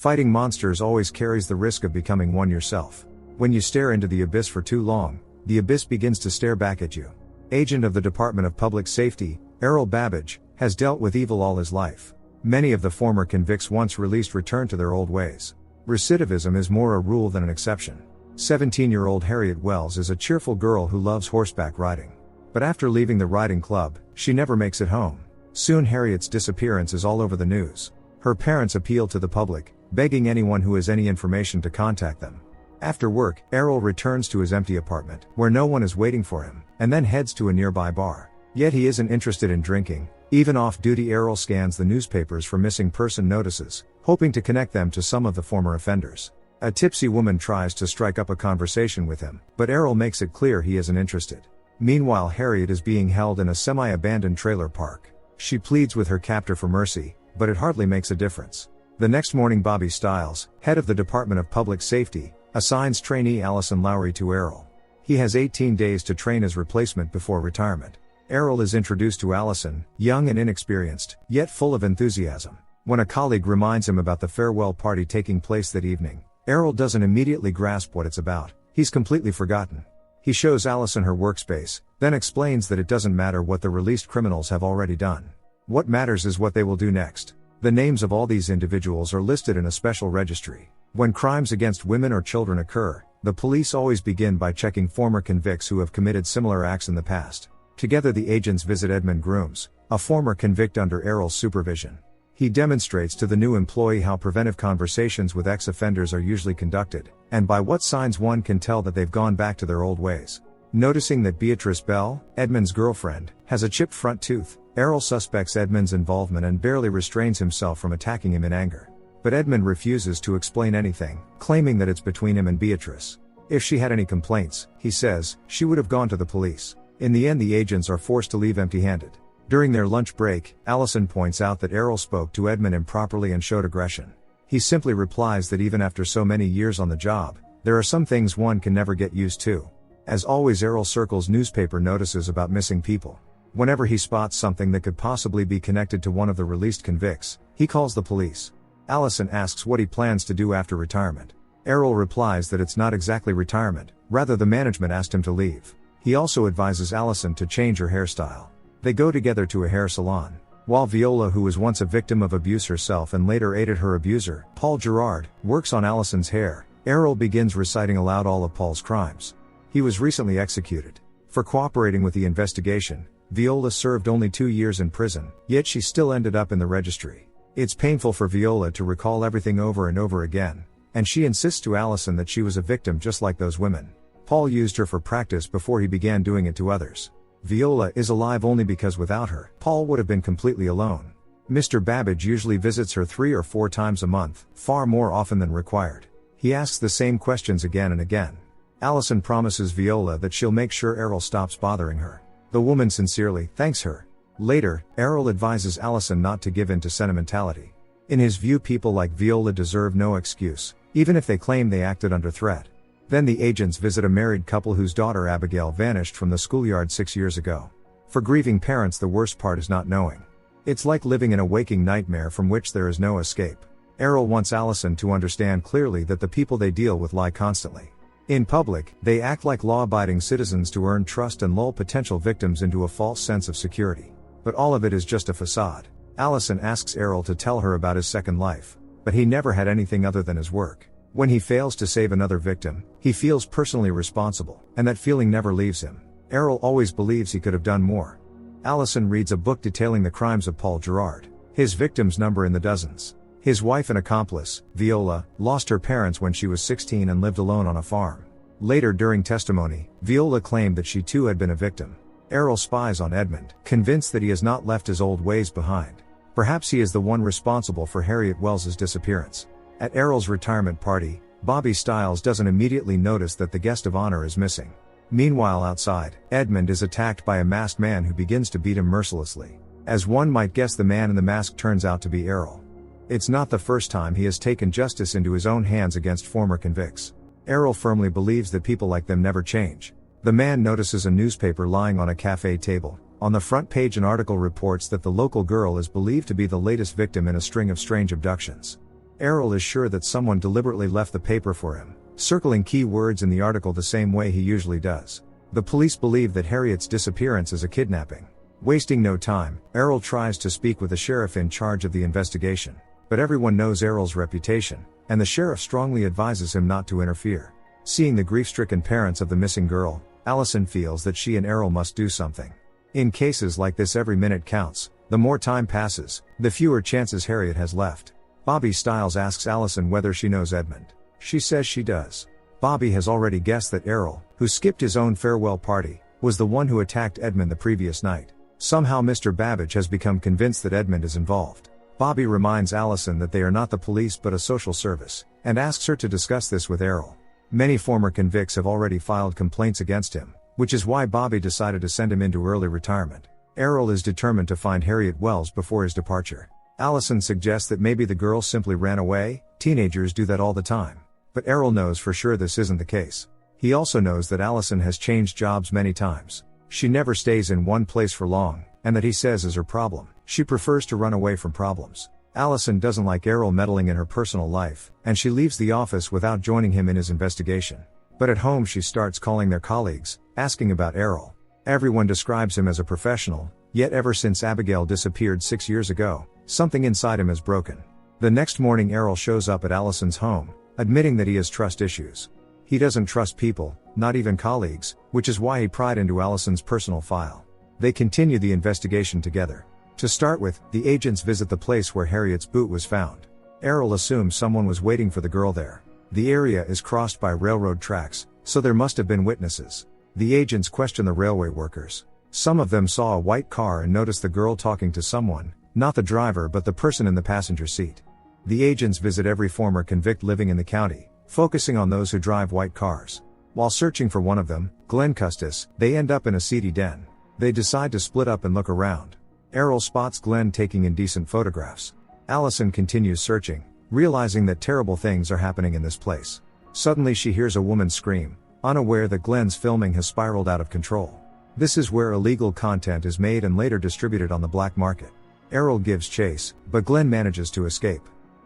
Fighting monsters always carries the risk of becoming one yourself. When you stare into the abyss for too long, the abyss begins to stare back at you. Agent of the Department of Public Safety, Errol Babbage, has dealt with evil all his life. Many of the former convicts once released return to their old ways. Recidivism is more a rule than an exception. 17-year-old Harriet Wells is a cheerful girl who loves horseback riding. But after leaving the riding club, she never makes it home. Soon Harriet's disappearance is all over the news. Her parents appeal to the public, begging anyone who has any information to contact them. After work, Errol returns to his empty apartment, where no one is waiting for him, and then heads to a nearby bar. Yet he isn't interested in drinking. Even off-duty, Errol scans the newspapers for missing person notices, hoping to connect them to some of the former offenders. A tipsy woman tries to strike up a conversation with him, but Errol makes it clear he isn't interested. Meanwhile, Harriet is being held in a semi-abandoned trailer park. She pleads with her captor for mercy, but it hardly makes a difference. The next morning, Bobby Stiles, head of the Department of Public Safety, assigns trainee Allison Lowry to Errol. He has 18 days to train his replacement before retirement. Errol is introduced to Allison, young and inexperienced, yet full of enthusiasm. When a colleague reminds him about the farewell party taking place that evening, Errol doesn't immediately grasp what it's about. He's completely forgotten. He shows Allison her workspace, then explains that it doesn't matter what the released criminals have already done. What matters is what they will do next. The names of all these individuals are listed in a special registry. When crimes against women or children occur, the police always begin by checking former convicts who have committed similar acts in the past. Together, the agents visit Edmund Grooms, a former convict under Errol's supervision. He demonstrates to the new employee how preventive conversations with ex-offenders are usually conducted, and by what signs one can tell that they've gone back to their old ways. Noticing that Beatrice Bell, Edmund's girlfriend, has a chipped front tooth, Errol suspects Edmund's involvement and barely restrains himself from attacking him in anger. But Edmund refuses to explain anything, claiming that it's between him and Beatrice. If she had any complaints, he says, she would have gone to the police. In the end, the agents are forced to leave empty-handed. During their lunch break, Allison points out that Errol spoke to Edmund improperly and showed aggression. He simply replies that even after so many years on the job, there are some things one can never get used to. As always, Errol circles newspaper notices about missing people. Whenever he spots something that could possibly be connected to one of the released convicts, he calls the police. Allison asks what he plans to do after retirement. Errol replies that it's not exactly retirement, rather the management asked him to leave. He also advises Allison to change her hairstyle. They go together to a hair salon. While Viola, who was once a victim of abuse herself and later aided her abuser, Paul Gerard, works on Allison's hair, Errol begins reciting aloud all of Paul's crimes. He was recently executed. For cooperating with the investigation, Viola served only 2 years in prison, yet she still ended up in the registry. It's painful for Viola to recall everything over and over again, and she insists to Allison that she was a victim just like those women. Paul used her for practice before he began doing it to others. Viola is alive only because without her, Paul would have been completely alone. Mr. Babbage usually visits her 3 or 4 times a month, far more often than required. He asks the same questions again and again. Allison promises Viola that she'll make sure Errol stops bothering her. The woman sincerely thanks her. Later, Errol advises Allison not to give in to sentimentality. In his view, people like Viola deserve no excuse, even if they claim they acted under threat. Then the agents visit a married couple whose daughter Abigail vanished from the schoolyard 6 years ago. For grieving parents, the worst part is not knowing. It's like living in a waking nightmare from which there is no escape. Errol wants Allison to understand clearly that the people they deal with lie constantly. In public, they act like law-abiding citizens to earn trust and lull potential victims into a false sense of security. But all of it is just a facade. Allison asks Errol to tell her about his second life, but he never had anything other than his work. When he fails to save another victim, he feels personally responsible, and that feeling never leaves him. Errol always believes he could have done more. Allison reads a book detailing the crimes of Paul Gerard. His victims number in the dozens. His wife and accomplice, Viola, lost her parents when she was 16 and lived alone on a farm. Later, during testimony, Viola claimed that she too had been a victim. Errol spies on Edmund, convinced that he has not left his old ways behind. Perhaps he is the one responsible for Harriet Wells's disappearance. At Errol's retirement party, Bobby Stiles doesn't immediately notice that the guest of honor is missing. Meanwhile, outside, Edmund is attacked by a masked man who begins to beat him mercilessly. As one might guess, the man in the mask turns out to be Errol. It's not the first time he has taken justice into his own hands against former convicts. Errol firmly believes that people like them never change. The man notices a newspaper lying on a cafe table. On the front page, an article reports that the local girl is believed to be the latest victim in a string of strange abductions. Errol is sure that someone deliberately left the paper for him, circling key words in the article the same way he usually does. The police believe that Harriet's disappearance is a kidnapping. Wasting no time, Errol tries to speak with the sheriff in charge of the investigation. But everyone knows Errol's reputation, and the sheriff strongly advises him not to interfere. Seeing the grief-stricken parents of the missing girl, Allison feels that she and Errol must do something. In cases like this, every minute counts. The more time passes, the fewer chances Harriet has left. Bobby Stiles asks Allison whether she knows Edmund. She says she does. Bobby has already guessed that Errol, who skipped his own farewell party, was the one who attacked Edmund the previous night. Somehow Mr. Babbage has become convinced that Edmund is involved. Bobby reminds Allison that they are not the police but a social service, and asks her to discuss this with Errol. Many former convicts have already filed complaints against him, which is why Bobby decided to send him into early retirement. Errol is determined to find Harriet Wells before his departure. Allison suggests that maybe the girl simply ran away. Teenagers do that all the time. But Errol knows for sure this isn't the case. He also knows that Allison has changed jobs many times. She never stays in one place for long, and that he says is her problem. She prefers to run away from problems. Allison doesn't like Errol meddling in her personal life, and she leaves the office without joining him in his investigation. But at home she starts calling their colleagues, asking about Errol. Everyone describes him as a professional, yet ever since Abigail disappeared 6 years ago, something inside him has broken. The next morning Errol shows up at Allison's home, admitting that he has trust issues. He doesn't trust people, not even colleagues, which is why he pried into Allison's personal file. They continue the investigation together. To start with, the agents visit the place where Harriet's boot was found. Errol assumes someone was waiting for the girl there. The area is crossed by railroad tracks, so there must have been witnesses. The agents question the railway workers. Some of them saw a white car and noticed the girl talking to someone, not the driver but the person in the passenger seat. The agents visit every former convict living in the county, focusing on those who drive white cars. While searching for one of them, Glenn Custis, they end up in a seedy den. They decide to split up and look around. Errol spots Glenn taking indecent photographs. Allison continues searching, realizing that terrible things are happening in this place. Suddenly she hears a woman scream, unaware that Glenn's filming has spiraled out of control. This is where illegal content is made and later distributed on the black market. Errol gives chase, but Glenn manages to escape.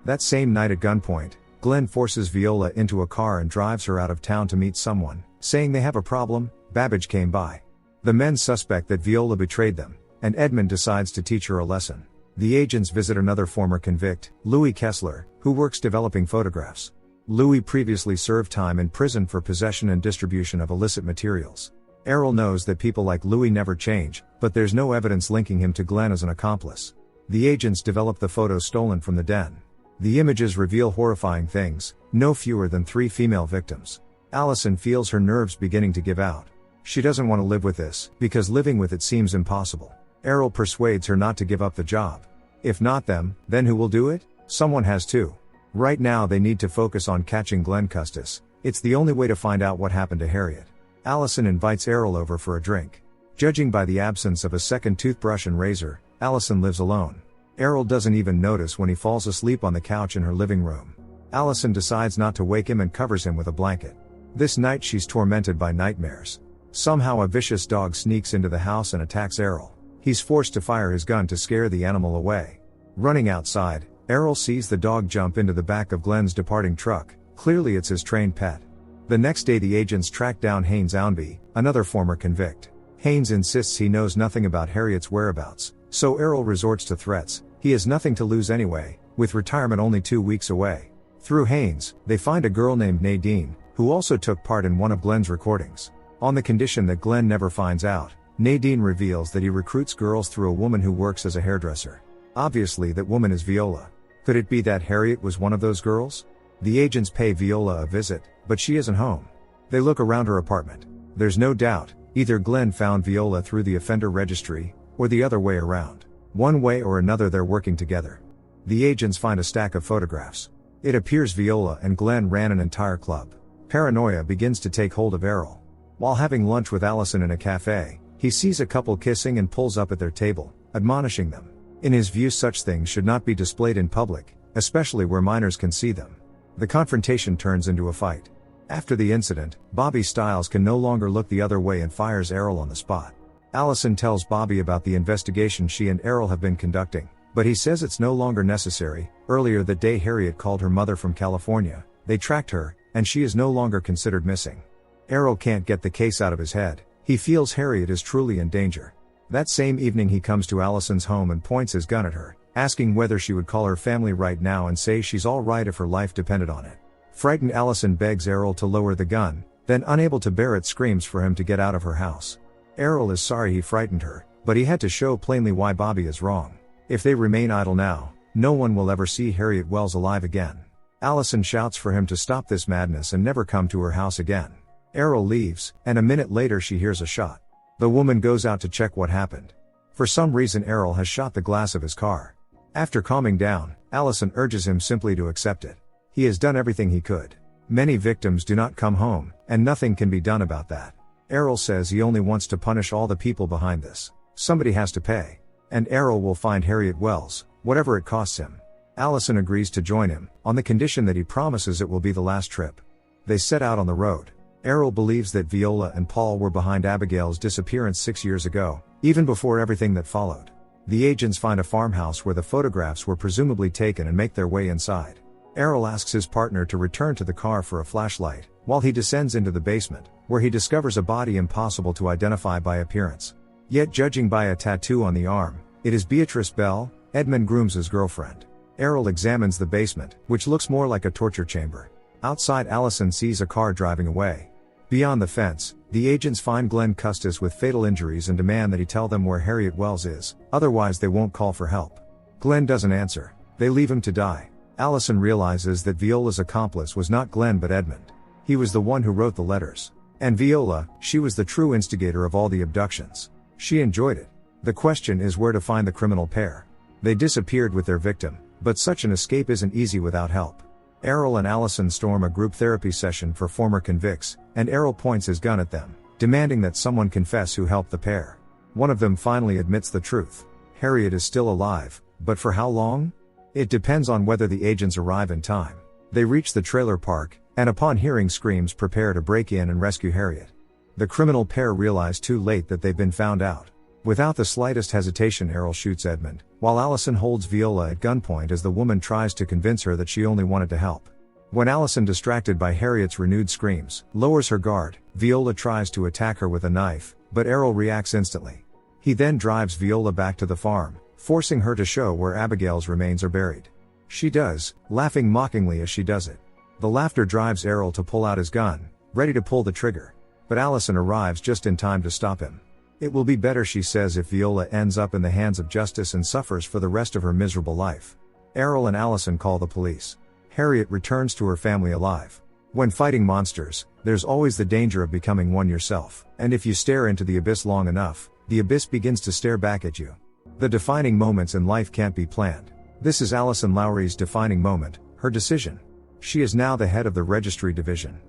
That same night at gunpoint, Glenn forces Viola into a car and drives her out of town to meet someone, saying they have a problem. Babbage came by. The men suspect that Viola betrayed them, and Edmund decides to teach her a lesson. The agents visit another former convict, Louis Kessler, who works developing photographs. Louis previously served time in prison for possession and distribution of illicit materials. Errol knows that people like Louis never change, but there's no evidence linking him to Glenn as an accomplice. The agents develop the photos stolen from the den. The images reveal horrifying things, no fewer than 3 female victims. Allison feels her nerves beginning to give out. She doesn't want to live with this, because living with it seems impossible. Errol persuades her not to give up the job. If not them, then who will do it? Someone has to. Right now they need to focus on catching Glenn Custis. It's the only way to find out what happened to Harriet. Allison invites Errol over for a drink. Judging by the absence of a second toothbrush and razor, Allison lives alone. Errol doesn't even notice when he falls asleep on the couch in her living room. Allison decides not to wake him and covers him with a blanket. This night she's tormented by nightmares. Somehow a vicious dog sneaks into the house and attacks Errol. He's forced to fire his gun to scare the animal away. Running outside, Errol sees the dog jump into the back of Glenn's departing truck. Clearly it's his trained pet. The next day the agents track down Haynes Ownby, another former convict. Haynes insists he knows nothing about Harriet's whereabouts, so Errol resorts to threats. He has nothing to lose anyway, with retirement only 2 weeks away. Through Haynes, they find a girl named Nadine, who also took part in one of Glenn's recordings. On the condition that Glenn never finds out, Nadine reveals that he recruits girls through a woman who works as a hairdresser. Obviously that woman is Viola. Could it be that Harriet was one of those girls? The agents pay Viola a visit, but she isn't home. They look around her apartment. There's no doubt, either Glenn found Viola through the offender registry, or the other way around. One way or another they're working together. The agents find a stack of photographs. It appears Viola and Glenn ran an entire club. Paranoia begins to take hold of Errol. While having lunch with Allison in a cafe, he sees a couple kissing and pulls up at their table, admonishing them. In his view, such things should not be displayed in public, especially where minors can see them. The confrontation turns into a fight. After the incident, Bobby Stiles can no longer look the other way and fires Errol on the spot. Allison tells Bobby about the investigation she and Errol have been conducting, But he says it's no longer necessary. Earlier that day Harriet called her mother from California, they tracked her, and she is no longer considered missing. Errol can't get the case out of his head. He feels Harriet is truly in danger. That same evening he comes to Allison's home and points his gun at her, asking whether she would call her family right now and say she's all right if her life depended on it. Frightened, Allison begs Errol to lower the gun, then unable to bear it screams for him to get out of her house. Errol is sorry he frightened her, but he had to show plainly why Bobby is wrong. If they remain idle now, no one will ever see Harriet Wells alive again. Allison shouts for him to stop this madness and never come to her house again. Errol leaves, and a minute later she hears a shot. The woman goes out to check what happened. For some reason Errol has shot the glass of his car. After calming down, Allison urges him simply to accept it. He has done everything he could. Many victims do not come home, and nothing can be done about that. Errol says he only wants to punish all the people behind this. Somebody has to pay. And Errol will find Harriet Wells, whatever it costs him. Allison agrees to join him, on the condition that he promises it will be the last trip. They set out on the road. Errol believes that Viola and Paul were behind Abigail's disappearance 6 years ago, even before everything that followed. The agents find a farmhouse where the photographs were presumably taken and make their way inside. Errol asks his partner to return to the car for a flashlight, while he descends into the basement, where he discovers a body impossible to identify by appearance. Yet judging by a tattoo on the arm, it is Beatrice Bell, Edmund Grooms's girlfriend. Errol examines the basement, which looks more like a torture chamber. Outside, Allison sees a car driving away. Beyond the fence, the agents find Glenn Custis with fatal injuries and demand that he tell them where Harriet Wells is, otherwise they won't call for help. Glenn doesn't answer. They leave him to die. Allison realizes that Viola's accomplice was not Glenn but Edmund. He was the one who wrote the letters. And Viola, she was the true instigator of all the abductions. She enjoyed it. The question is where to find the criminal pair. They disappeared with their victim, but such an escape isn't easy without help. Errol and Allison storm a group therapy session for former convicts, and Errol points his gun at them, demanding that someone confess who helped the pair. One of them finally admits the truth. Harriet is still alive, but for how long? It depends on whether the agents arrive in time. They reach the trailer park, and upon hearing screams prepare to break in and rescue Harriet. The criminal pair realize too late that they've been found out. Without the slightest hesitation, Errol shoots Edmund, while Allison holds Viola at gunpoint as the woman tries to convince her that she only wanted to help. When Allison, distracted by Harriet's renewed screams, lowers her guard, Viola tries to attack her with a knife, but Errol reacts instantly. He then drives Viola back to the farm, forcing her to show where Abigail's remains are buried. She does, laughing mockingly as she does it. The laughter drives Errol to pull out his gun, ready to pull the trigger. But Allison arrives just in time to stop him. It will be better, she says, if Viola ends up in the hands of justice and suffers for the rest of her miserable life. Errol and Allison call the police. Harriet returns to her family alive. When fighting monsters, there's always the danger of becoming one yourself, and if you stare into the abyss long enough, the abyss begins to stare back at you. The defining moments in life can't be planned. This is Allison Lowry's defining moment, her decision. She is now the head of the registry division.